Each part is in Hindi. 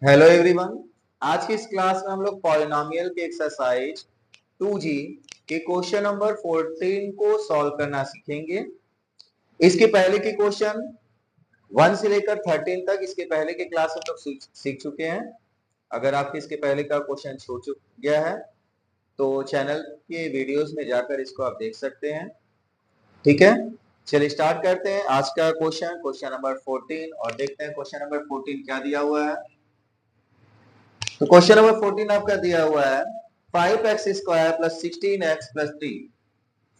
Hello everyone. आज की इस क्लास में हम लोग पॉलिनोमियल के एक्सरसाइज 2G के क्वेश्चन नंबर 14 को सॉल्व करना सीखेंगे। इसके पहले के क्वेश्चन 1 से लेकर 13 तक इसके पहले के क्लास हम लोग सीख चुके हैं। अगर आपके इसके पहले का क्वेश्चन छूट गया है तो चैनल के वीडियोस में जाकर इसको आप देख सकते हैं। ठीक है, चलिए स्टार्ट करते हैं आज का क्वेश्चन नंबर 14 और देखते हैं क्वेश्चन नंबर 14 क्या दिया हुआ है। तो क्वेश्चन नंबर 14 आपका दिया हुआ है 5x square plus 16x plus 3।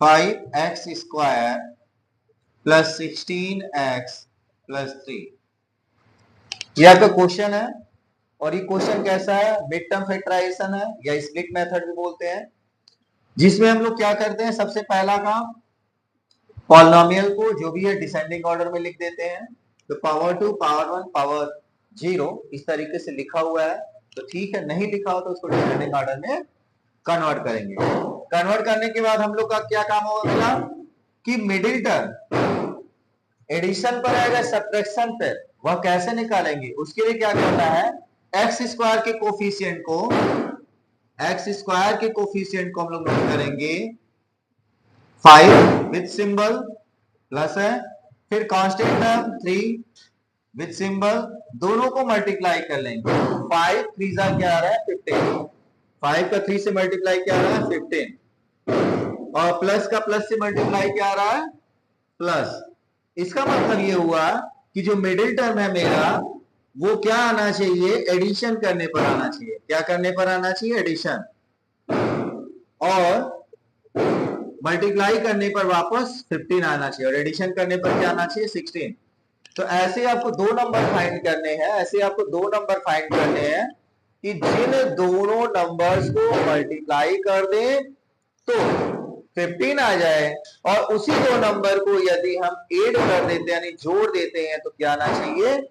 5x square plus 16x plus 3 ये आपका क्वेश्चन है। और ये क्वेश्चन कैसा है? मिड टर्म फैक्टराइजेशन है या स्प्लिट मेथड भी बोलते हैं, जिसमें हम लोग क्या करते हैं, सबसे पहला काम पॉलिनोमियल को जो भी है डिसेंडिंग ऑर्डर में लिख देते हैं। तो पावर 2 पावर 1 पावर 0 इस तरीके से लिखा हुआ है तो ठीक है, नहीं लिखा हो तो उसको डिसेंडिंग ऑर्डर में कन्वर्ट करेंगे। कन्वर्ट करने के बाद हम लोग का क्या काम होगा कि मिडिल टर्म एडिशन पर आएगा सब्ट्रैक्शन पर, वह कैसे निकालेंगे उसके लिए क्या करना है, एक्स स्क्वायर के कोफिशिएंट को हम लोग नोट करेंगे 5 विथ सिंबल प्लस है, फिर कांस्टेंट टर्म 3 विथ सिंबल, दोनों को मल्टीप्लाई कर लेंगे। 5 3 क्या आ रहा है 15, 5 का 3 से मल्टीप्लाई क्या आ रहा है 15 और प्लस का प्लस से मल्टीप्लाई क्या आ रहा है प्लस। इसका मतलब ये हुआ कि जो मिडिल टर्म है मेरा वो क्या आना चाहिए, एडिशन करने पर आना चाहिए। क्या करने पर आना चाहिए? एडिशन। और मल्टीप्लाई करने पर वापस 15 आना चाहिए और एडिशन करने पर क्या आना चाहिए 16। तो ऐसे आपको दो नंबर फाइंड करने हैं कि जिन दोनों नंबर्स को मल्टीप्लाई कर दें तो 15 आ जाए और उसी दो नंबर को यदि हम ऐड कर देते हैं यानी जोड़ देते हैं तो क्या आना चाहिए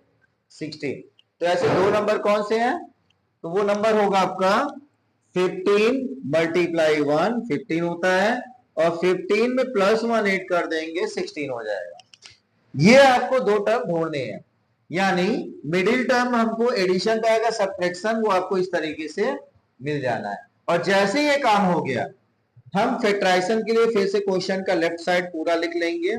16। तो ऐसे दो नंबर कौन से हैं? तो वो नंबर होगा आपका 15 मल्टीप्लाई 1 15 होता है और 15 में प्लस 1 ऐड कर देंगे 16 हो जाएगा। ये आपको दो टर्म ढूंढने हैं, यानी मिडिल टर्म हमको एडिशन का आएगा, सब्ट्रैक्शन वो आपको इस तरीके से मिल जाना है। और जैसे ये काम हो गया हम फैक्टराइजेशन के लिए फिर से क्वेश्चन का लेफ्ट साइड पूरा लिख लेंगे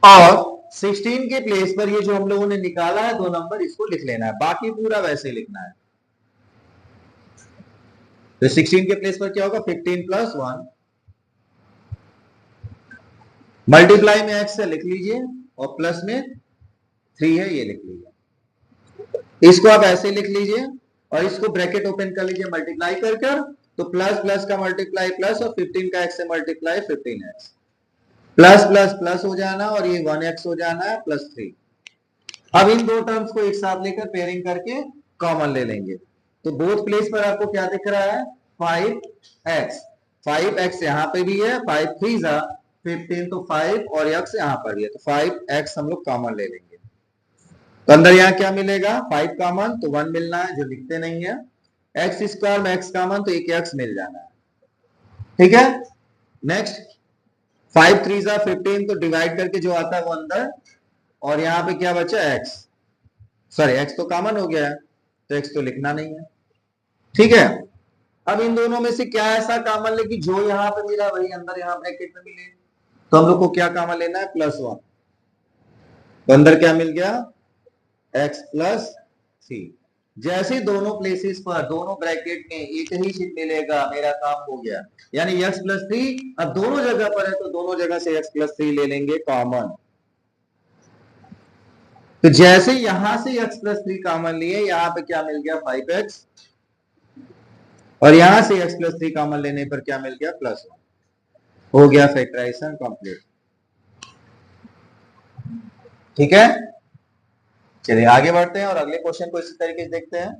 और 16 के प्लेस पर ये जो हम लोगों ने निकाला है दो नंबर इसको लिख लेना है, बाकी पूरा वैसे लिखना है। तो 16 के प्लेस पर क्या होगा 15 प्लस 1 मल्टीप्लाई में x से लिख लीजिए और प्लस में 3 है ये लिख लीजिए। इसको आप ऐसे लिख लीजिए और इसको ब्रैकेट ओपन कर लीजिए मल्टीप्लाई कर कर, तो प्लस प्लस का मल्टीप्लाई प्लस और 15 का x से multiply 15x plus plus plus हो जाना और ये 1x हो जाना है प्लस 3। अब इन दो टर्म्स को एक साथ लेकर पेयरिंग करके कॉमन ले लेंगे तो बोथ प्लेस पर आपको क्या दिख रहा है 5x। 5x यहाँ पे भी है, 5 3 15 तो 5 और x यहाँ पर भी है तो 5x हम लोग कॉमन ले लेंगे। तो अंदर यहाँ क्या मिलेगा 5 कॉमन तो 1 मिलना है जो लिखते नहीं है, एक्स स्क्वायर में x कॉमन तो एक x मिल जाना है। ठीक है, नेक्स्ट 5 3 15 तो डिवाइड करके जो आता है वो अंदर और यहाँ पे क्या बचा x, सॉरी x तो कॉमन हो गया है तो x तो लिखना नहीं है। ठीक है, अब इन दोनों में से क्या ऐसा कॉमन ले कि जो यहाँ पे मिला वही अंदर यहाँ ब्रैकेट में मिले, तो हम लोग को क्या कॉमन लेना है प्लस 1। तो अंदर क्या मिल गया x प्लस 3। जैसे दोनों प्लेसेस पर दोनों ब्रैकेट में एक ही चीज मिलेगा मेरा काम हो गया, यानी x प्लस 3 अब दोनों जगह पर है तो दोनों जगह से x प्लस 3 ले लेंगे कॉमन। तो जैसे यहां से x प्लस 3 कॉमन लिए यहां पे क्या मिल गया 5x और यहां से x प्लस 3 कॉमन लेने पर क्या मिल गया प्लस 1। हो गया फैक्टराइजेशन कंप्लीट। ठीक है, चलिए आगे बढ़ते हैं और अगले क्वेश्चन को इसी तरीके से देखते हैं।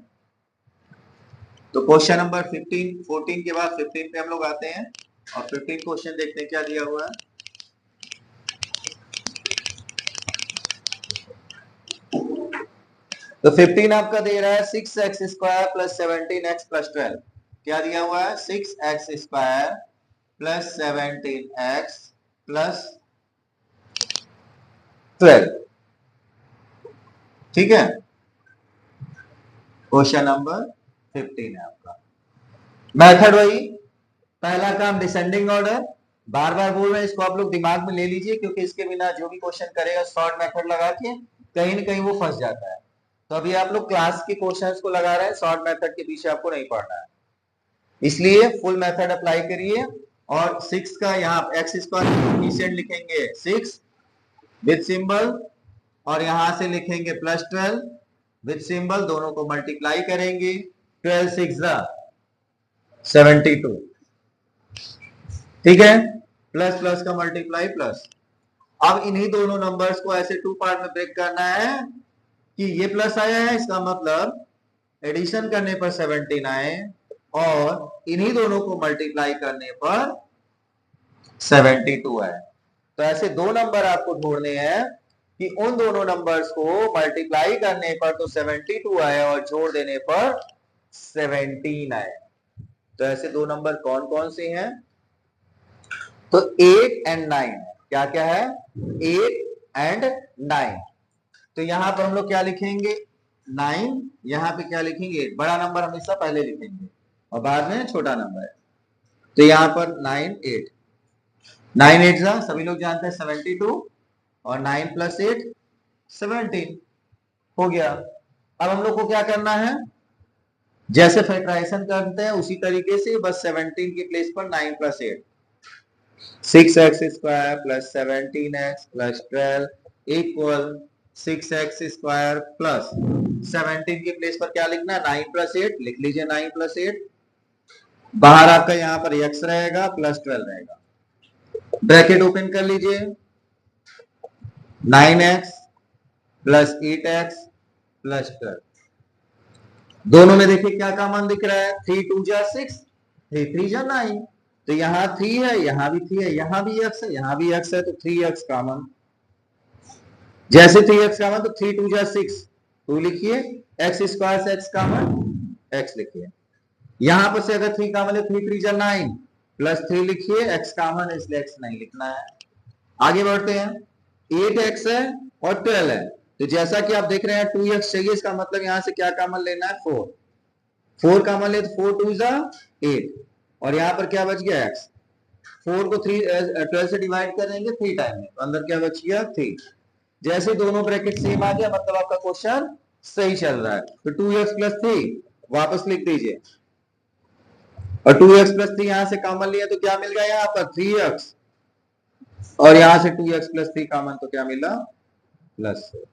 तो क्वेश्चन नंबर 14 के बाद 15 पे हम लोग आते हैं और 15 क्वेश्चन देखते हैं क्या दिया हुआ है। तो 15 आपका दे रहा है 6x square plus 17x plus 12। क्या दिया हुआ है 6x square plus 17x plus 12। ठीक है, क्वेश्चन नंबर 15 है आपका। मेथड वही, पहला काम डिसेंडिंग ऑर्डर, बार बार बोल रहे हैं, इसको आप लोग दिमाग में ले लीजिए, क्योंकि इसके बिना जो भी क्वेश्चन करेगा शॉर्ट मेथड लगा के कहीं ना कहीं वो फंस जाता है। तो अभी आप लोग क्लास के क्वेश्चंस को लगा रहे हैं, शॉर्ट मेथड के पीछे आपको नहीं पढ़ना है, इसलिए फुल मेथड अप्लाई करिए। और 6 का यहाँ एक्स स्क्वायर कोएफिशिएंट लिखेंगे 6 विद सिंबल, और यहां से लिखेंगे +12 विद सिंबल, दोनों को मल्टीप्लाई करेंगे, 12 6 72, ठीक है, प्लस प्लस का मल्टीप्लाई प्लस। अब इन्हीं दोनों नंबर्स को ऐसे टू पार्ट में ब्रेक करना है कि ये प्लस आया है, इसका मतलब एडिशन करने पर 17 आए, और इन्हीं दोनों को मल्टीप्लाई करने पर 72 आए। तो ऐसे दो नंबर आपको ढूंढने हैं कि उन दोनों नंबर्स को मल्टीप्लाई करने पर तो 72 आए और जोड़ देने पर 17 आए। तो ऐसे दो नंबर कौन कौन से हैं? तो 8 एंड 9, क्या क्या है? 8 एंड 9। तो यहां पर हम लोग क्या लिखेंगे? 9, यहां पे क्या लिखेंगे? 8। बड़ा नंबर हमेशा पहले लिखेंगे और बाद में छोटा नंबर है। तो यहां पर 9 8, 9 8 सभी लोग जानते हैं 72, और 9 + 8 17 हो गया। अब हम लोग को क्या करना है? जैसे फैक्टराइजेशन करते हैं उसी तरीके से, बस 17 के प्लेस पर 9 + 8, 6x² + 17x + 12 = 6x² प्लस 17 के प्लेस पर क्या लिखना है? 9 + 8 लिख लीजिए, 9 + 8, बाहर आपका यहाँ पर x रहेगा +12 रहेगा, ब्रैकेट ओपन कर लीजिए, 9x + 8x + 12, दोनों में देखिए क्या कॉमन दिख रहा है? 3 2 6, 3 3 9, तो यहाँ 3 है, यहाँ भी 3 है, यहाँ भी x है, यहाँ भी x है, तो 3x कॉमन। जैसे 3x कॉमन तो 3 2 6, 2 लिखिए, x² से x कॉमन, x लिखिए। यहां पर से अगर 3 कॉमन है, 3 3 9 +3 लिखिए, x कॉमन है इसलिए x नहीं लिखना है। आगे बढ़ते हैं, 8x है और 12 है, तो जैसा कि आप देख रहे हैं 2x चाहिए, इसका मतलब यहां से क्या कॉमन लेना है? 4, 4 कॉमन ले तो 4 2 8, और यहां पर क्या बच गया? x। 4 को 12 से डिवाइड करेंगे 3 टाइम में, तो अंदर क्या बच गया? 3। जैसे दोनों ब्रैकेट सेम आ गया, मतलब आपका क्वेश्चन सही चल रहा है। तो 2x + 3 वापस लिख दीजिए, और 2x + 3 यहां से कॉमन लिया तो क्या मिल गया? यहाँ पर 3x, और यहां से 2x + 3 कॉमन तो क्या मिला? +4।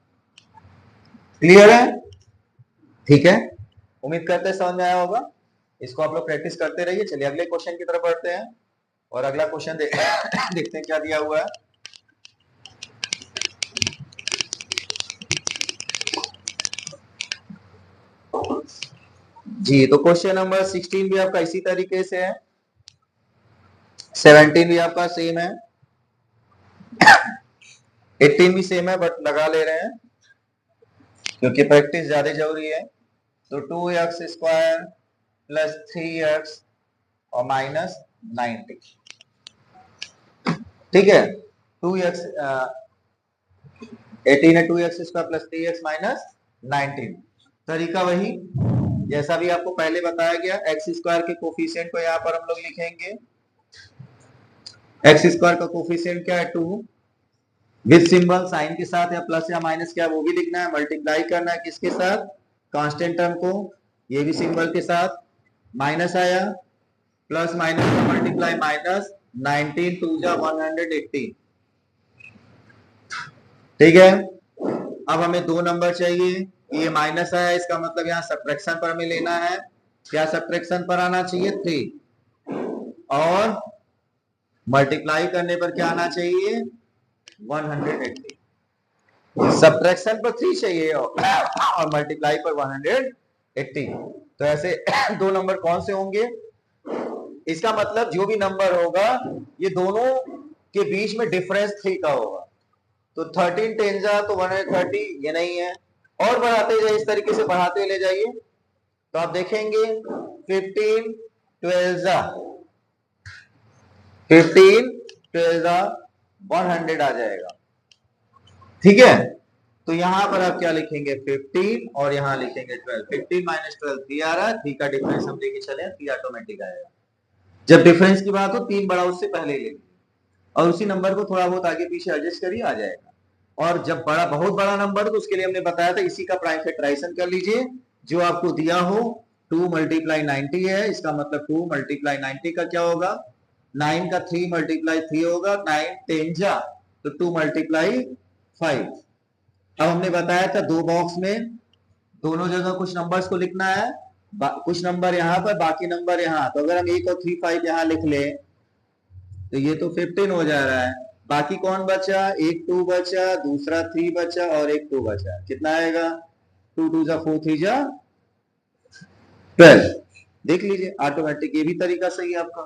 क्लियर है? ठीक है, उम्मीद करते हैं समझ में आया होगा। इसको आप लोग प्रैक्टिस करते रहिए। चलिए अगले क्वेश्चन की तरफ बढ़ते हैं, और अगला क्वेश्चन देखते हैं क्या दिया हुआ है। जी, तो क्वेश्चन नंबर 16 भी आपका इसी तरीके से है, 17 भी आपका सेम है, 18 भी सेम है, बट लगा ले रहे हैं क्योंकि प्रैक्टिस ज्यादा जरूरी है। तो 2x² + 3x और -90, ठीक है, 2x 18 है, 2x² + 3x -19। तरीका वही जैसा भी आपको पहले बताया गया, x² के कोफिशिएंट को यहाँ पर हम लोग लिखेंगे, x² का कोफिशिएंट क्या है? 2, विद सिंबल, साइन के साथ, या प्लस या माइनस क्या वो भी लिखना है, मल्टीप्लाई करना है किसके साथ? कांस्टेंट टर्म को, ये भी सिंबल के साथ, माइनस आया, प्लस माइनस का मल्टीप्लाई, -19 2 180, ठीक है। अब हमें दो नंबर चाहिए, ये माइनस आया, इसका मतलब यहाँ सब्ट्रैक्शन पर हमें लेना है, क्या सब्ट्रैक्शन पर आना चाहिए? 3, और मल्टीप्लाई करने पर क्या आना चाहिए? 180। सब्ट्रैक्शन पर 3 चाहिए और मल्टीप्लाई पर 180। तो ऐसे दो नंबर कौन से होंगे? इसका मतलब जो भी नंबर होगा ये दोनों के बीच में डिफरेंस 3 का होगा। तो 13 10 तो 130, ये नहीं है, और बढ़ाते जाइए, इस तरीके से बढ़ाते ले जाइए, तो आप देखेंगे 15 12 15 12 100 आ जाएगा, ठीक है। तो यहाँ पर आप क्या लिखेंगे 15 और यहाँ लिखेंगे 12। 15 माइनस 12 3 आ रहा है, 3 का डिफरेंस हम लेके चले 3 ऑटोमेटिक आएगा। जब डिफरेंस की बात हो 3 बड़ा उससे पहले ले और उसी नंबर को थोड़ा बहुत आगे पीछे एडजस्ट करिए आ जाएगा। और जब बड़ा बहुत बड़ा नंबर तो उसके लिए हमने बताया था इसी का प्राइम फैक्टराइजेशन कर लीजिए। जो आपको दिया हो 2 मल्टीप्लाई 90 है, इसका मतलब 2 मल्टीप्लाई 90 का क्या होगा 9 का 3 मल्टीप्लाई 3 होगा 9 10 जा तो 2 मल्टीप्लाई 5। अब हमने बताया था दो बॉक्स में दोनों जगह कुछ नंबर्स को लिखना है, कुछ नंबर यहाँ पर बाकी नंबर यहाँ। तो अगर हम 1 और 3 5 यहाँ लिख ले तो ये तो 15 हो जा रहा है। बाकी कौन बचा, एक 2 बचा, दूसरा 3 बचा और एक 2 बचा। कितना आएगा 2 2 जा 4 3 जा 12। देख लीजिए ऑटोमेटिक, ये भी तरीका सही है आपका।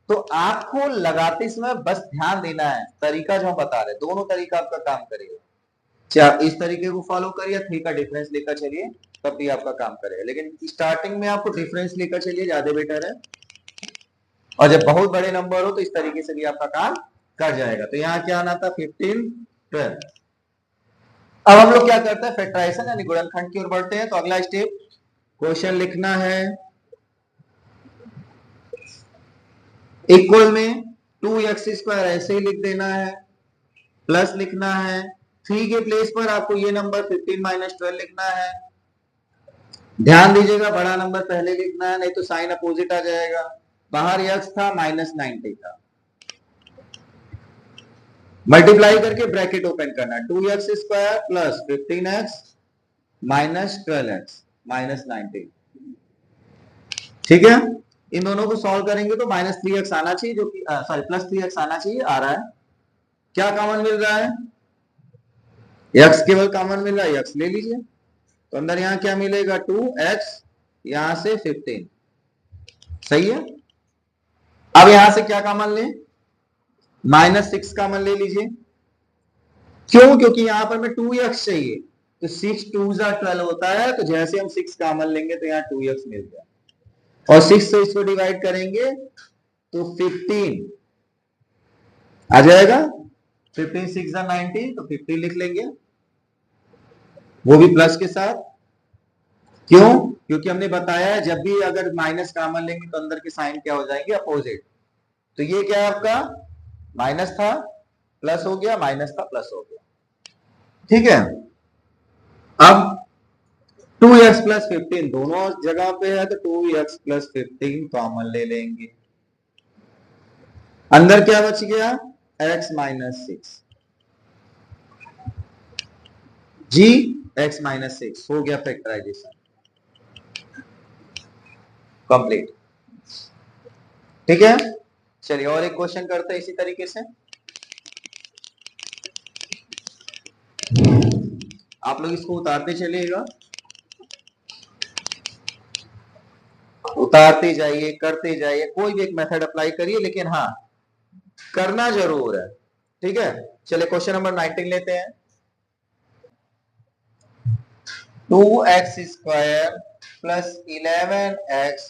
तो आपको लगाते समय बस ध्यान देना है तरीका जो हम बता रहे, दोनों तरीका आपका काम करेगा। चाहे इस तरीके को फॉलो करिए 3 का डिफरेंस लेकर चलिए तब भी आपका काम करेगा, लेकिन स्टार्टिंग में आपको डिफरेंस लेकर चलिए ज्यादा बेटर है। और जब बहुत बड़े नंबर हो तो इस तरीके से भी आपका काम कर जाएगा। तो यहाँ क्या आना था 15 12। अब हम लोग क्या करते हैं फैक्टराइजेशन यानी गुणनखंड की ओर बढ़ते हैं। तो अगला स्टेप क्वेश्चन लिखना है इक्वल में 2x² ऐसे ही लिख देना है, प्लस लिखना है 3 के प्लेस पर आपको ये नंबर 15 माइनस 12 लिखना है। ध्यान दीजिएगा बड़ा नंबर पहले लिखना है, नहीं तो साइन अपोजिट आ जाएगा। बाहर x था माइनस 90 था, मल्टीप्लाई करके ब्रैकेट ओपन करना 2x² plus 15x minus 12x minus 90। ठीक है, इन दोनों को सॉल्व करेंगे तो माइनस 3x आना चाहिए, जो कि सॉरी प्लस 3x आना चाहिए, आ रहा है। क्या कॉमन मिल रहा है, x केवल कॉमन मिल रहा है, x ले लीजिए। तो अंदर यहां क्या मिलेगा 2x, यहां से 15, सही है। अब यहां से क्या कॉमन ले, माइनस 6 कॉमन ले लीजिए। क्यों, क्योंकि यहां पर में 2x चाहिए, तो 6 2 जा 12 होता है, तो जैसे हम 6 कॉमन लेंगे तो यहाँ 2x मिल गया और 6 से इसको डिवाइड करेंगे तो 15 आ जाएगा। 15 6 जा 90 तो 50 लिख लेंगे, वो भी प्लस के साथ। क्यों, क्योंकि हमने बताया जब भी अगर माइनस कॉमन लेंगे तो अंदर के साइन क्या हो जाएंगे अपोजिट। तो ये क्या है आपका माइनस था प्लस हो गया, माइनस था प्लस हो गया। ठीक है, अब 2x प्लस 15 दोनों जगह पे है तो 2x प्लस 15 कॉमन ले लेंगे। अंदर क्या बच गया x माइनस 6 जी, x माइनस 6 हो गया फैक्टराइजेशन कंप्लीट। ठीक है, चलिए और एक क्वेश्चन करते हैं इसी तरीके से। आप लोग इसको उतारते चलिएगा, उतारते जाइए करते जाइए, कोई भी एक मेथड अप्लाई करिए, लेकिन हाँ करना जरूर है। ठीक है, चलिए क्वेश्चन नंबर 19 लेते हैं। 2x² plus 11x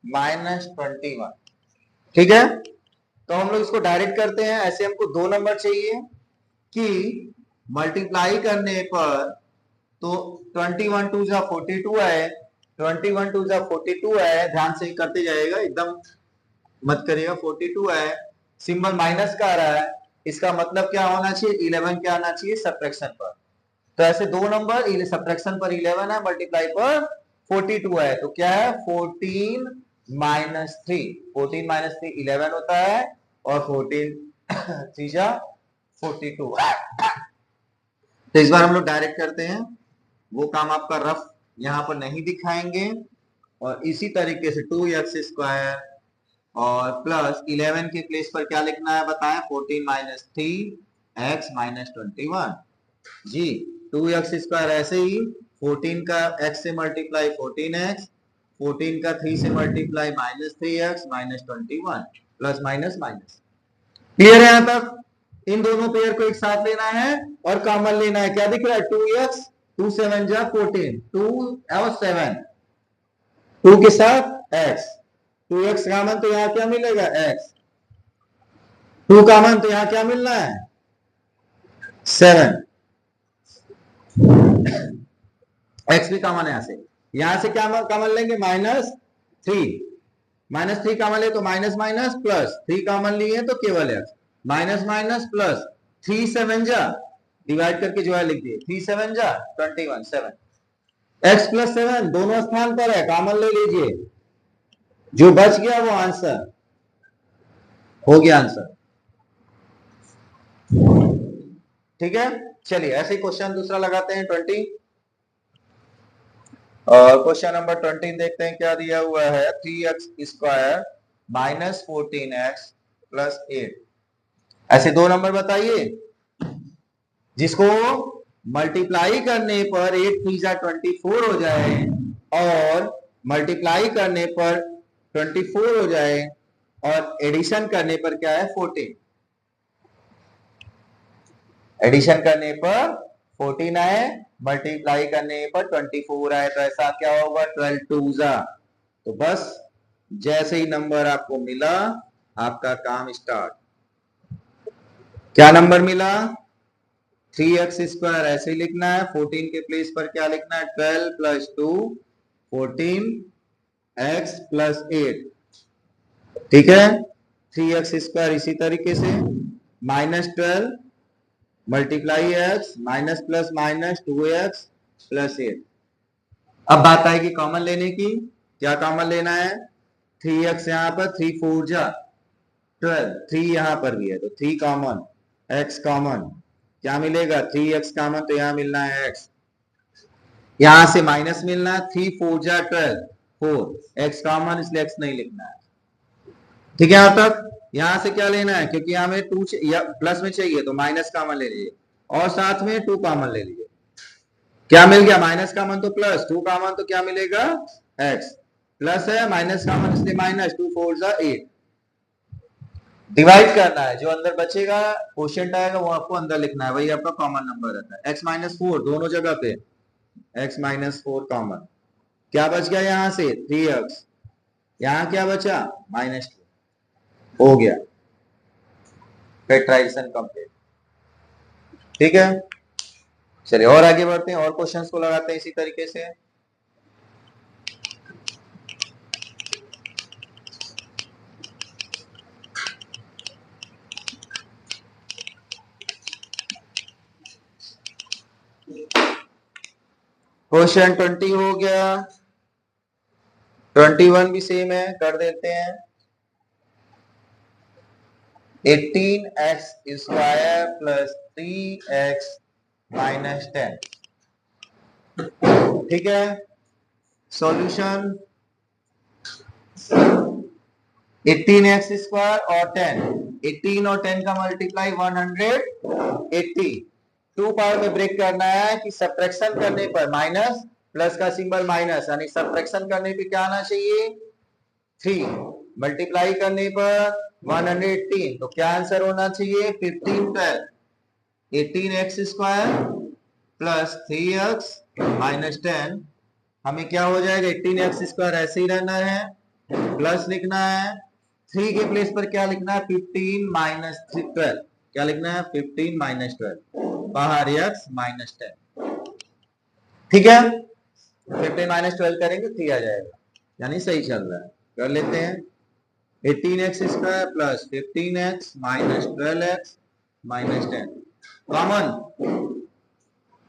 minus 21। ठीक है, तो हम लोग इसको डायरेक्ट करते हैं। ऐसे हमको दो नंबर चाहिए कि मल्टीप्लाई करने पर तो 21 2 जा 42 है, 21 2 जा 42 है, ध्यान से करते जाइएगा एकदम मत करिएगा। 42 है, सिंबल माइनस का आ रहा है, इसका मतलब क्या होना चाहिए 11 क्या आना चाहिए सब्ट्रैक्शन पर। तो ऐसे दो नंबर सब्ट्रैक्शन पर 11 है, मल्टीप्लाई पर 42 है, तो क्या है 14 माइनस 3, 14 माइनस 3 11 होता है और 14 3 42। तो इस बार हम लोग डायरेक्ट करते हैं, वो काम आपका रफ यहाँ पर नहीं दिखाएंगे। और इसी तरीके से 2x² और प्लस 11 के प्लेस पर क्या लिखना है बताएं 14 माइनस 3x माइनस 21 जी। 2x² ऐसे ही 14 का x से मल्टीप्लाई 14x, 14 का 3 से multiply minus 3x minus 21 plus minus minus. Clear है यहां तक। इन दोनों पेयर को एक साथ लेना है और कॉमन लेना है। क्या दिख रहा है 2x 2 7 जा 14, 2 और 7, 2 के साथ x, 2x कॉमन तो यहां क्या मिलेगा x, 2 कॉमन तो यहां क्या मिलना है 7। एक्स भी कॉमन है यहां से क्या कॉमन लेंगे -3 कॉमन ले तो माइनस माइनस प्लस 3 कॉमन लिए तो केवल एक्स माइनस माइनस प्लस 3 7 जा डिवाइड करके जो है लिख दिए 3 7 जा 21 7 एक्स प्लस 7 दोनों स्थान पर है कॉमन ले लीजिए जो बच गया वो आंसर हो गया आंसर। ठीक है चलिए ऐसे क्वेश्चन दूसरा लगाते हैं 20 और क्वेश्चन नंबर 20 देखते हैं क्या दिया हुआ है 3x square minus 14x plus 8 ऐसे दो नंबर बताइए जिसको मल्टीप्लाई करने पर 8 3 24 हो जाए और मल्टीप्लाई करने पर 24 हो जाए और एडिशन करने पर क्या है 14 एडिशन करने पर 14 आए मल्टीप्लाई करने पर 24 आए तो ऐसा क्या होगा 12 2 जा तो बस जैसे ही नंबर आपको मिला आपका काम स्टार्ट क्या नंबर मिला 3x स्क्वायर ऐसे ही लिखना है 14 के प्लेस पर क्या लिखना है 12 प्लस 2 14x प्लस 8 ठीक है 3x स्क्वायर इसी तरीके से -12 multiply x minus plus minus 2x plus 8 अब बात आएगी कॉमन लेने की क्या कॉमन लेना है 3x यहां पर 3 4 जा 12 3 यहां पर भी है तो 3 कॉमन x कॉमन क्या मिलेगा 3x कॉमन तो यहां मिलना है x यहां से माइनस मिलना है 3 4 जा 12 4 x कॉमन इसलिए x नहीं लिखना है ठीक है यहां तक यहां से क्या लेना है क्योंकि हमें 2 प्लस में चाहिए तो माइनस कॉमन ले लीजिए और साथ में 2 कॉमन ले लीजिए क्या मिल गया माइनस कॉमन तो प्लस 2 कॉमन तो क्या मिलेगा x प्लस है माइनस कॉमन इसलिए माइनस 2 4 जा 8 डिवाइड करना है जो अंदर बचेगा क्वोशिएंट आएगा वो आपको अंदर लिखना है वही आपका कॉमन नंबर रहता है x माइनस 4 दोनों जगह पे x माइनस 4 कॉमन क्या बच गया यहां से 3x यहां क्या बचा -2 हो गया फैक्टराइजेशन कंप्लीट ठीक है चलिए और आगे बढ़ते हैं और क्वेश्चंस को लगाते हैं इसी तरीके से क्वेश्चन 20 हो गया 21 भी सेम है कर देते हैं 18x square plus 3x minus 10 ठीक है सॉल्यूशन 18x स्क्वायर और 10 18 और 10 का मल्टीप्लाई 180 2 पावर में ब्रेक करना है कि सब्ट्रैक्शन करने पर माइनस प्लस का सिंबल माइनस यानी सब्ट्रैक्शन करने पे क्या आना चाहिए 3 मल्टीप्लाई करने पर 118 तो क्या आंसर होना चाहिए 15 12 18x square plus 3x minus 10 हमें क्या हो जाएगा 18x स्क्वायर ऐसे ही रहना है प्लस लिखना है 3 के प्लेस पर क्या लिखना है 15 माइनस 12 क्या लिखना है 15 माइनस 12 बाहर x माइनस 10 ठीक है 15 माइनस 12 करेंगे 3 आ जाएगा यानी सही चल रहा है कर लेते हैं 18x square plus 15x minus 12x minus 10 common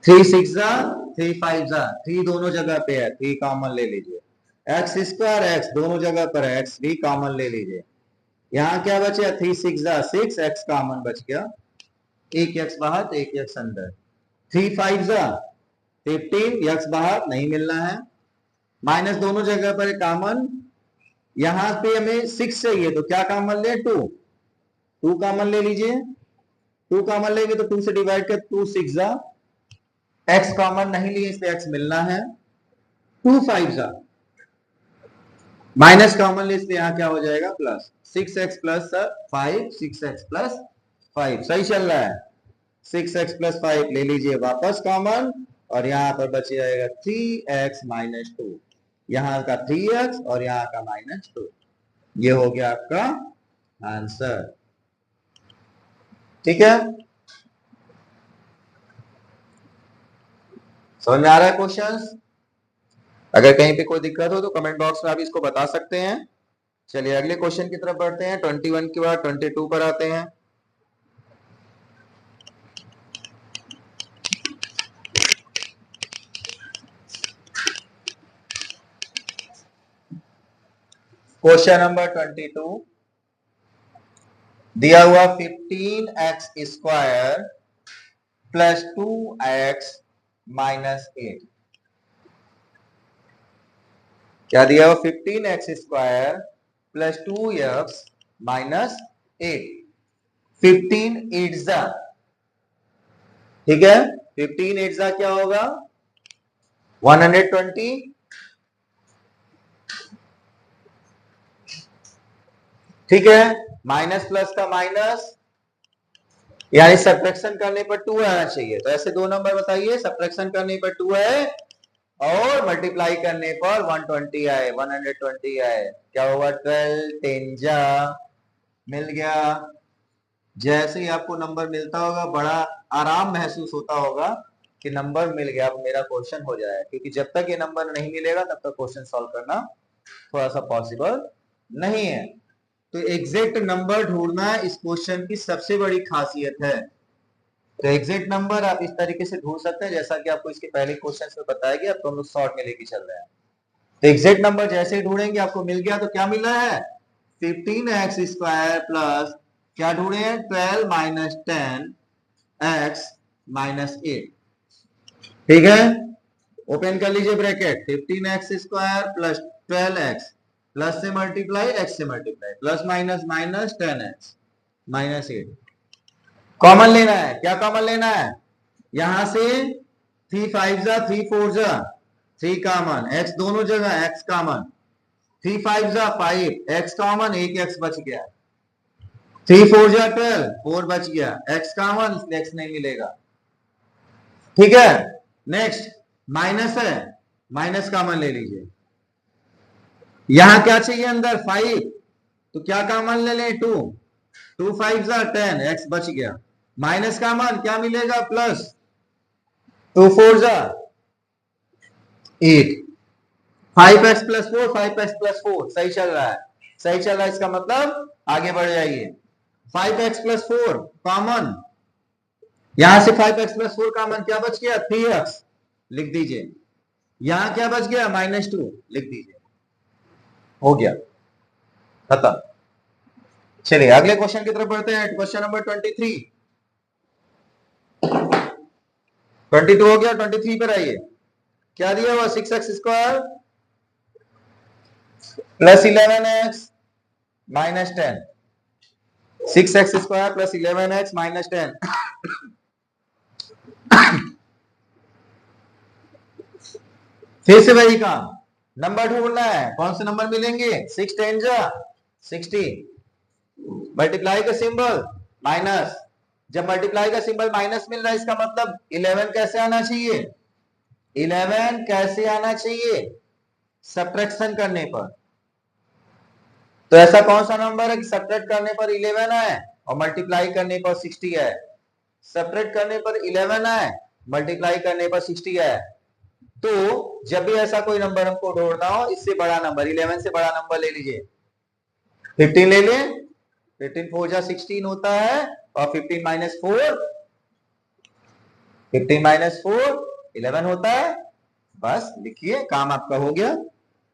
3 6 जा 3 5 जा 3 दोनों जगह पे है 3 कॉमन ले लीजिए x स्क्वायर x दोनों जगह पर है x भी कॉमन ले लीजिए यहाँ क्या बचा 3 6 जा 6 x कॉमन बच गया एक x बाहर एक x अंदर 3 5 जा 15 x बाहर नहीं मिलना है माइनस दोनों जगह पर कॉमन यहां पे हमें 6 चाहिए तो क्या कॉमन ले 2 कॉमन ले लीजिए 2 कॉमन लेंगे तो 2 से डिवाइड कर 2 6 जा x कॉमन नहीं लिए इसलिए x मिलना है 2 5 जा माइनस कॉमन ले इसलिए यहां क्या हो जाएगा plus 6x plus 5 6x plus 5 सही चल रहा है 6x प्लस 5 ले लीजिए वापस कॉमन और यहां पर बच जाएगा 3x माइनस 2 यहां का 3x और यहां का -2 ये हो गया आपका आंसर ठीक है समझ में आ रहा है क्वेश्चंस? अगर कहीं पे कोई दिक्कत हो तो कमेंट बॉक्स में आप इसको बता सकते हैं। चलिए अगले क्वेश्चन की तरफ बढ़ते हैं। 21 के बाद 22 पर आते हैं। क्वेश्चन नंबर 22 दिया हुआ 15x square plus 2x minus 8। क्या दिया हुआ? 15x square plus 2x minus 8। 15 एट्जा, ठीक है, 15 एट्जा क्या होगा? 120। ठीक है, माइनस प्लस का माइनस, यानी सब्ट्रैक्शन करने पर 2 आना चाहिए। तो ऐसे दो नंबर बताइए, सब्ट्रैक्शन करने पर 2 है और मल्टीप्लाई करने पर 120 आए, 120 आए। क्या होगा? 12 10 जा, मिल गया। जैसे ही आपको नंबर मिलता होगा बड़ा आराम महसूस होता होगा कि नंबर मिल गया, अब मेरा क्वेश्चन हो जाए, क्योंकि जब तक ये नंबर नहीं मिलेगा तब तक क्वेश्चन सॉल्व करना थोड़ा सा पॉसिबल नहीं है। तो एग्जैक्ट नंबर ढूंढना इस क्वेश्चन की सबसे बड़ी खासियत है। तो एग्जैक्ट नंबर आप इस तरीके से ढूंढ सकते हैं जैसा कि आपको इसके पहले क्वेश्चन में बताया गया। तो हम लोग शॉर्ट में लेके चल रहे हैं। तो एग्जैक्ट नंबर जैसे ही ढूंढेंगे आपको मिल गया। तो क्या मिला है? 15x स्क्वायर प्लस क्या ढूंढे हैं? 12 माइनस 10x माइनस 8। ठीक है, ओपन कर लीजिए bracket. 15x square plus 12x, plus से मल्टीप्लाई, x से multiply, plus minus minus 10x minus 8। Common लेना है। क्या कॉमन लेना है? यहां से 3 5 जा 3 4 जा 3 कॉमन, x दोनों जगह x कॉमन, 3 5 जा 5, x कॉमन, एक x बच गया, 3 4 जा 12, 4 बच गया, x कॉमन, इसलिए x नहीं मिलेगा। ठीक है, नेक्स्ट माइनस है, माइनस कॉमन ले लीजिए। यहां क्या चाहिए? अंदर 5, तो क्या कॉमन ले लें? 2 2 5 जा 10, x बच गया। माइनस कॉमन क्या मिलेगा? प्लस, 2 4 जा 8, 5x प्लस 4, 5x प्लस 4 सही चल रहा है, सही चल रहा है। इसका मतलब आगे बढ़ जाइए। 5x प्लस 4 कॉमन, यहां से 5x प्लस 4 कॉमन, क्या बच गया? 3x लिख दीजिए। यहां क्या बच गया? -2 लिख दीजिए। हो गया खत्म। चलिए अगले क्वेश्चन की तरफ बढ़ते हैं। Question number 23। 22 हो गया, 23 पर आइए। क्या दिया हुआ? 6x square plus 11x minus 10। 6x square plus 11x minus 10। फिर से वही काम, नंबर ढूंढना है। कौन से नंबर मिलेंगे? 6 10 जा 60, मल्टीप्लाई का सिंबल माइनस। जब मल्टीप्लाई का सिंबल माइनस मिल रहा है इसका मतलब 11 कैसे आना चाहिए? 11 कैसे आना चाहिए? सब्ट्रैक्शन करने पर। तो ऐसा कौन सा नंबर है कि सब्ट्रैक्ट करने पर 11 आए और मल्टीप्लाई करने पर 60 आए? सब्ट्रैक्ट करने पर 11 आए, मल्टीप्लाई करने पर 60 आए। तो जब भी ऐसा कोई नंबर हमको ढूंढना हो, इससे बड़ा नंबर, 11 से बड़ा नंबर ले लीजिए। 15 ले लें, 15 4 जा 16 होता है, और 15 माइनस 4, 15 माइनस 4 11 होता है। बस लिखिए, काम आपका हो गया।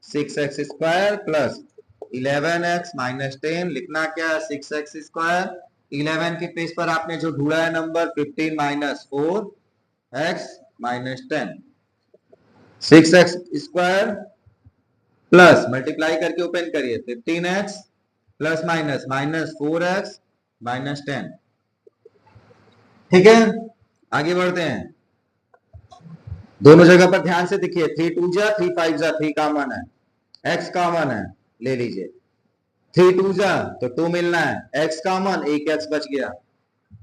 6x square plus 11x minus 10। लिखना क्या? 6x स्क्वायर, 11 के पेज पर आपने जो ढूंढा है number 15 minus 4x minus 10। 6x square plus multiply करके ओपन करिए, 15x plus minus minus 4x minus 10। ठीक है, आगे बढ़ते हैं। दोनों जगह पर ध्यान से देखिए। 3 2 जा 3 5 जा 3 कॉमन है, x कॉमन है, ले लीजिए। 3 2 जा तो 2 मिलना है, x कॉमन, एक x बच गया।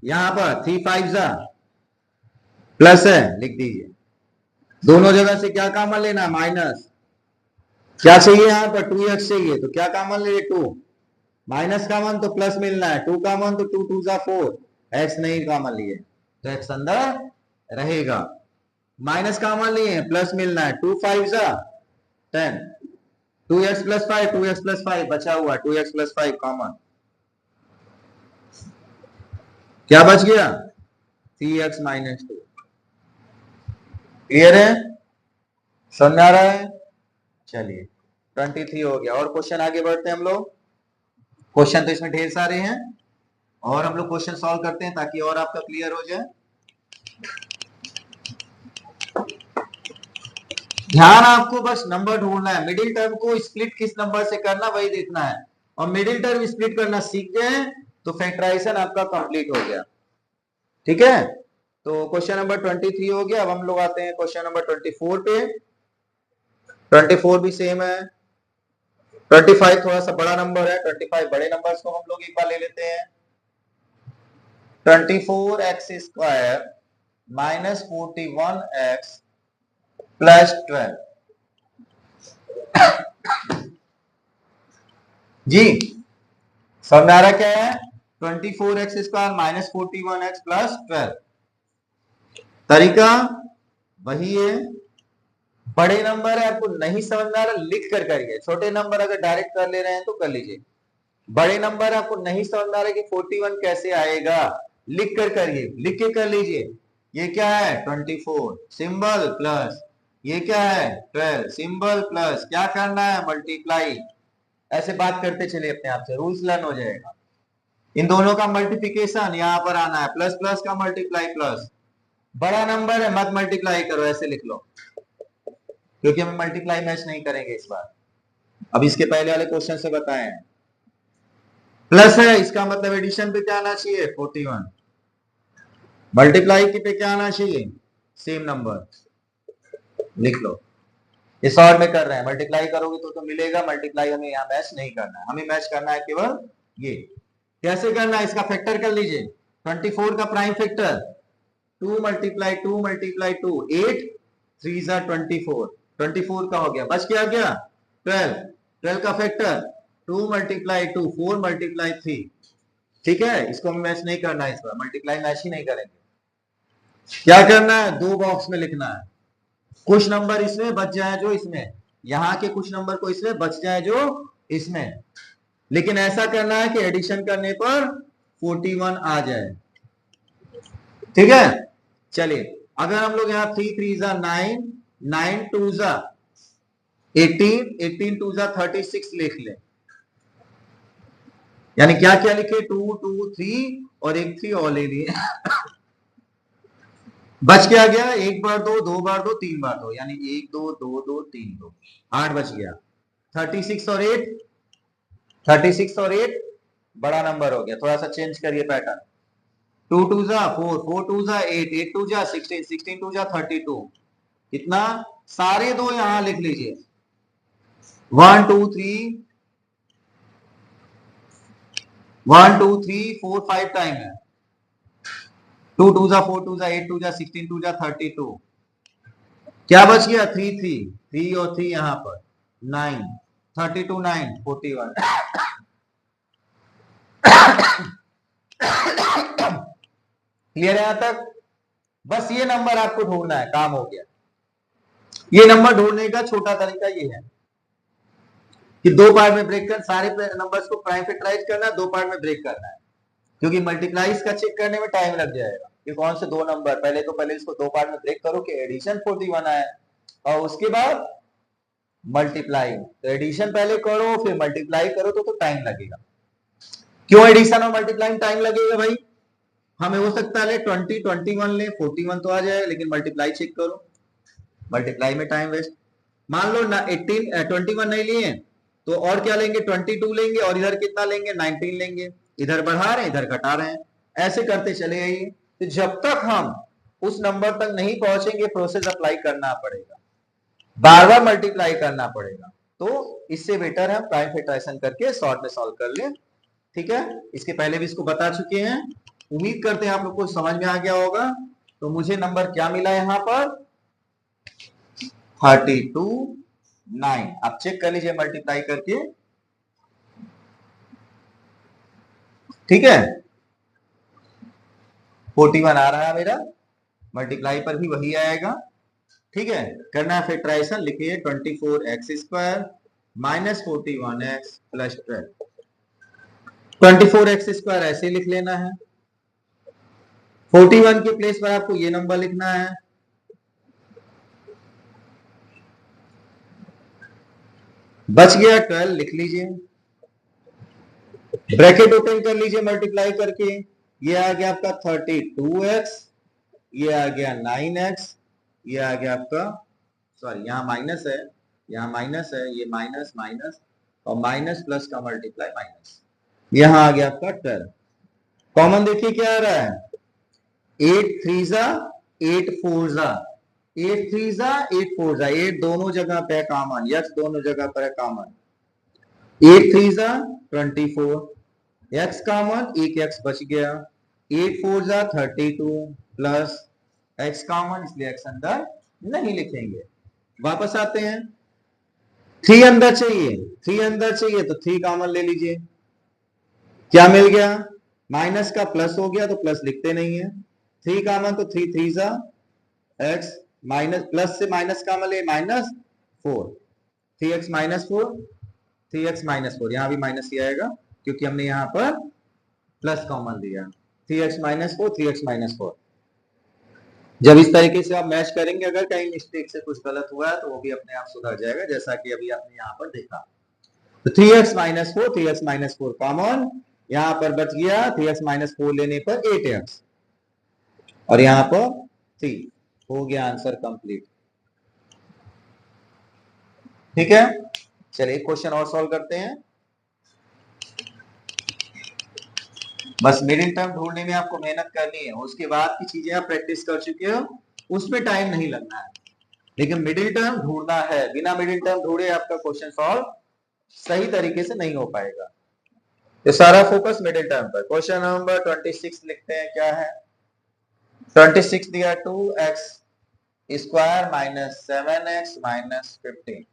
यहां पर 3 5 जा प्लस है, लिख दीजिए। दोनों जगह से क्या कॉमन लेना है? माइनस। क्या चाहिए? यहां पर 2x चाहिए, तो क्या कॉमन ले? 2। माइनस कॉमन तो प्लस मिलना है, 2 कॉमन तो 2 2 जा 4, x नहीं कॉमन लिए तो x अंदर रहेगा। माइनस कॉमन लिए, प्लस मिलना है, 2 5 जा 10, 2x प्लस 5, 2x प्लस 5 बचा हुआ, 2x प्लस 5 कॉमन, क्या बच गया 3x माइनस 2। क्लियर है, समझ आ रहा है? चलिए 23 हो गया। और क्वेश्चन आगे बढ़ते हैं हम लोग। क्वेश्चन तो इसमें ढेर सारे हैं और हम लोग क्वेश्चन सॉल्व करते हैं ताकि और आपका क्लियर हो जाए। ध्यान आपको बस नंबर ढूंढना है, मिडिल टर्म को स्प्लिट किस नंबर से करना वही देखना है, और मिडिल टर्म स्प्लिट करना सीख गए तो फैक्टराइजेशन आपका कंप्लीट हो गया। ठीक है, तो क्वेश्चन नंबर 23 हो गया। अब हम लोग आते हैं क्वेश्चन नंबर 24 पे। 24 भी सेम है। 25 थोड़ा सा बड़ा नंबर है, 25 बड़े नंबर्स को हम लोग एक बार ले लेते हैं। 24x square minus 41x plus 12 जी, समझ आ रहा क्या है? 24x square minus 41x plus 12, तरीका वही है। बड़े नंबर है, आपको नहीं समझ में आ रहा लिख कर करिए, छोटे नंबर अगर डायरेक्ट कर ले रहे हैं तो कर लीजिए। बड़े नंबर आपको नहीं समझ में आ रहा कि 41 कैसे आएगा, लिख कर करिए, लिख के कर लीजिए। ये क्या है 24 सिंबल प्लस, ये क्या है 12 सिंबल प्लस, क्या करना है मल्टीप्लाई। ऐसे बात करते चलिए अपने आप से, रूल्स लर्न हो जाएगा। इन दोनों का मल्टीप्लिकेशन यहाँ पर आना है, प्लस प्लस का मल्टीप्लाई प्लस। बड़ा नंबर है मत मल्टीप्लाई करो, ऐसे लिख लो, क्योंकि हम मल्टीप्लाई मैच नहीं करेंगे इस बार। अब इसके पहले वाले क्वेश्चन से बताए हैं प्लस है, इसका मतलब एडिशन पे क्या आना चाहिए 41, मल्टीप्लाई की पे क्या आना चाहिए सेम नंबर, लिख लो। ये शॉर्ट में कर रहे हैं, मल्टीप्लाई करोगे तो मिलेगा, मल्टीप्लाई हमें यहाँ मैच नहीं करना है, हमें मैच करना है केवल ये। कैसे करना है, इसका फैक्टर कर लीजिए, 24 का प्राइम फैक्टर 2 मल्टीप्लाई 2 मल्टीप्लाई 2 8 3 जा 24, 24 का हो गया, बच क्या गया 12, 12 का फैक्टर 2 मल्टीप्लाई 2 4 मल्टीप्लाई 3। ठीक है, इसको हमें मैच नहीं करना है, इस बार मल्टीप्लाई मैच ही नहीं करेंगे। क्या करना है, दो बॉक्स में लिखना है, कुछ नंबर इसमें बच जाए जो इसमें, यहां के कुछ नंबर को इसमें बच जाए जो इसमें, लेकिन ऐसा करना है कि एडिशन करने पर 41 आ जाए। ठीक है, चलिए अगर हम लोग यहाँ 3 3 जा 9, 9 2 जा 18, 18 2 जा 36 लिख ले, यानी क्या क्या लिखे 2 2 3 और एक 3 और ले लिए बच क्या गया, एक बार दो बार दो, तीन बार दो, यानी 1 2 2 2 3 2 8 बच गया। 36 और 8, 36 और 8 बड़ा नंबर हो गया, थोड़ा सा चेंज करिए पैटर्न। 2 2 जा 4, 4 2 जा 8, 8 2 जा 16, 16 2 जा 32, कितना सारे दो यहां लिख लीजिए 1 2 3 1 2 3 4 5 टाइम है, 2 2 जा 4 2 जा 8 2 जा 16 2 जा 32, क्या बच गया 3 3 3 और 3 यहां पर 9, 32 9 41 क्लियर है यहां तक? बस ये नंबर आपको ढूंढना है, काम हो गया। ये नंबर ढूंढने का छोटा तरीका ये है कि दो पार्ट में ब्रेक कर, सारे नंबर्स को प्राइम फैक्टराइज करना है, दो पार्ट में ब्रेक करना है, क्योंकि मल्टीप्लाइज का चेक करने में टाइम लग जाएगा कि कौन से दो नंबर, पहले इसको दो पार्ट में ब्रेक करो कि एडिशन 41 आए, और उसके बाद मल्टीप्लाई, तो एडिशन पहले करो फिर मल्टीप्लाई करो तो टाइम लगेगा। क्यों एडिशन और मल्टीप्लाई में टाइम लगेगा भाई, हमें हो सकता है 20 21 ले 41 तो आ जाए, लेकिन मल्टीप्लाई चेक करो, मल्टीप्लाई में टाइम वेस्ट। मान लो ना 18 21 नहीं लिए तो और क्या लेंगे 22 लेंगे, और इधर कितना लेंगे 19 लेंगे, इधर बढ़ा रहे हैं इधर घटा रहे हैं, ऐसे करते चले आइए। तो जब तक हम उस नंबर तक नहीं पहुंचेंगे प्रोसेस अप्लाई करना पड़ेगा, बार बार मल्टीप्लाई करना पड़ेगा, तो इससे बेटर है प्राइम फैक्टराइजेशन करके शॉर्ट में सॉल्व कर ले। ठीक है, इसके पहले भी इसको बता चुके हैं, उम्मीद करते हैं आप लोग को समझ में आ गया होगा। तो मुझे नंबर क्या मिला यहां पर 32 9, आप चेक कर लीजिए मल्टीप्लाई करके। ठीक है, 41 आ रहा है मेरा, मल्टीप्लाई पर भी वही आएगा, ठीक है, करना है फैक्टराइजेशन, लिखिए 24x² minus 41x plus 12। 24x² ऐसे लिख लेना है, 41 के प्लेस पर आपको ये नंबर लिखना है, बच गया 12 लिख लीजिए, ब्रैकेट ओपन कर लीजिए मल्टीप्लाई करके, ये आ गया आपका 32x, ये आ गया 9x, ये आ गया आपका, सॉरी यहाँ माइनस है, यहाँ माइनस है, ये माइनस माइनस और माइनस प्लस का मल्टीप्लाई माइनस, यहाँ आ गया आपका 12। कॉमन देखिए क्या आ रहा है, 8 3 जा 8 4 जा, 8 3 जा 8 4 जा, 8 दोनों जगह पे कॉमन, यक्स दोनों जगह पर है कॉमन, 8 3 जा 24, एक्स कॉमन, एक एक्स बच गया, 8 4 जा 32 प्लस एक्स कॉमन, इसलिए एक्स अंदर नहीं लिखेंगे। वापस आते हैं, 3 अंदर चाहिए, 3 अंदर चाहिए तो 3 कॉमन ले लीजिए, क्या मिल गया, माइनस का प्लस हो गया तो प्लस लिखते नहीं है, 3 कॉमन तो 3 3 जा एक्स, माइनस प्लस से माइनस कॉमन ले minus 4, 3x minus 4, 3x minus 4, यहां भी माइनस ही आएगा क्योंकि हमने यहां पर प्लस कॉमन लिया, 3x माइनस 4, 3x माइनस 4। जब इस तरीके से आप मैच करेंगे, अगर कहीं मिस्टेक से कुछ गलत हुआ है तो वो भी अपने आप सुधर जाएगा, जैसा कि अभी आपने यहाँ पर देखा। तो 3x minus 4, 3x minus 4 common, यहां पर बच गया 3x माइनस 4 लेने पर 8x और यहां पर 3, हो गया आंसर कंप्लीट। ठीक है, चलिए क्वेश्चन और सॉल्व करते हैं। बस मिडिल टर्म ढूंढने में आपको मेहनत करनी है, उसके बाद की चीजें आप प्रैक्टिस कर चुके हो, उसमें टाइम नहीं लगना है, लेकिन मिडिल टर्म ढूंढना है, बिना मिडिल टर्म ढूंढे आपका क्वेश्चन सॉल्व सही तरीके से नहीं हो पाएगा, तो सारा फोकस मिडिल टर्म पर। क्वेश्चन नंबर 26 लिखते हैं, क्या है, 26 दिया 2x square minus 7x minus 15,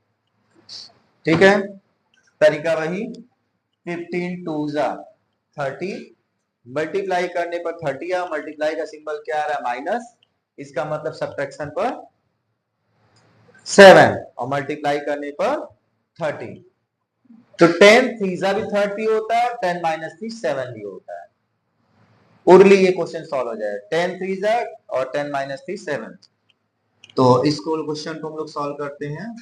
ठीक है, तरीका वही, 15 2 जा 30, मल्टीप्लाई करने पर 30 आ, मल्टीप्लाई का सिंबल क्या आ रहा है माइनस, इसका मतलब सब्ट्रैक्शन पर 7 और मल्टीप्लाई करने पर 30, तो 10 3 जा भी 30 होता है, 10 माइनस 3 7 भी होता है, उर्ली ये क्वेश्चन सॉल्व हो जाए, 10 3 जा और 10 माइनस 3 7। तो इस क्वेश्चन को हम लोग सॉल्व करते हैं,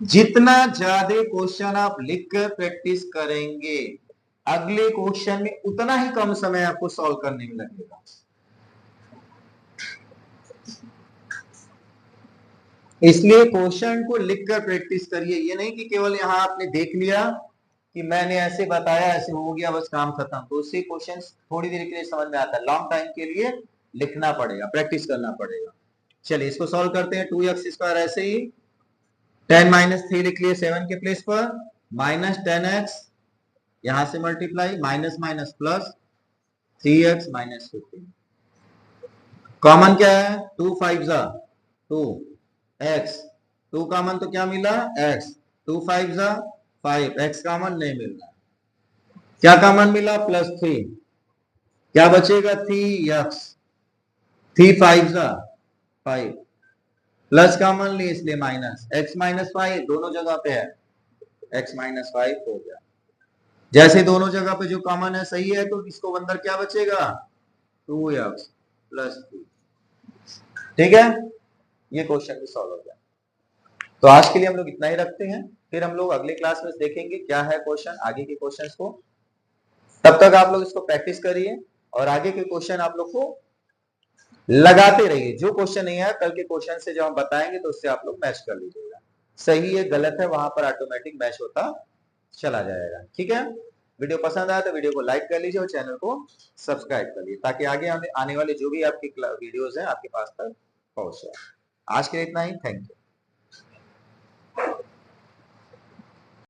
जितना ज्यादा क्वेश्चन आप लिखकर प्रैक्टिस करेंगे अगले क्वेश्चन में उतना ही कम समय आपको सॉल्व करने में लगेगा। इसलिए क्वेश्चन को लिखकर प्रैक्टिस करिए, ये नहीं कि केवल यहां आपने देख लिया कि मैंने ऐसे बताया ऐसे हो गया बस काम खत्म, तो उससे क्वेश्चन थोड़ी देर के लिए समझ में आता है, लॉन्ग टाइम के लिए लिखना पड़ेगा, प्रैक्टिस करना पड़ेगा। चलिए इसको सॉल्व करते हैं, 2x स्क्वायर ऐसे ही 10 माइनस 3 लिख लिए 7 के प्लेस पर, माइनस 10x, यहां से multiply minus minus plus 3x minus 15, common क्या है 2 5 जा 2 x, 2 कॉमन तो क्या मिला x, 2 5 जा 5, x कॉमन नहीं मिल रहा, क्या कॉमन मिला प्लस 3, क्या बचेगा 3x, 3 5 जा 5, प्लस कॉमन ली इसलिए माइनस, x माइनस 5 दोनों जगह पे है, x माइनस 5 हो गया, जैसे दोनों जगह पे जो कॉमन है सही है तो इसको अंदर क्या बचेगा 2x प्लस 3, ठीक है, ये क्वेश्चन भी सॉल्व हो गया। तो आज के लिए हम लोग इतना ही रखते हैं, फिर हम लोग अगले क्लास में देखेंगे क्या है क्वेश्चन, आगे के क्वेश्चंस को, तब तक आप लोग इसको प्रैक्टिस करिए और आगे के क्वेश्चन आप लोग को लगाते रहिए, जो क्वेश्चन नहीं है कल के क्वेश्चन से जब हम बताएंगे तो उससे आप लोग मैच कर लीजिएगा, सही है गलत है वहां पर ऑटोमेटिक मैच होता चला जाएगा। ठीक है, वीडियो पसंद आया तो वीडियो को लाइक कर लीजिए और चैनल को सब्सक्राइब कर लीजिए ताकि आगे आने वाले जो भी आपकी वीडियोस हैं आपके पास तक पहुंच जाए। आज के लिए इतना ही, थैंक यू।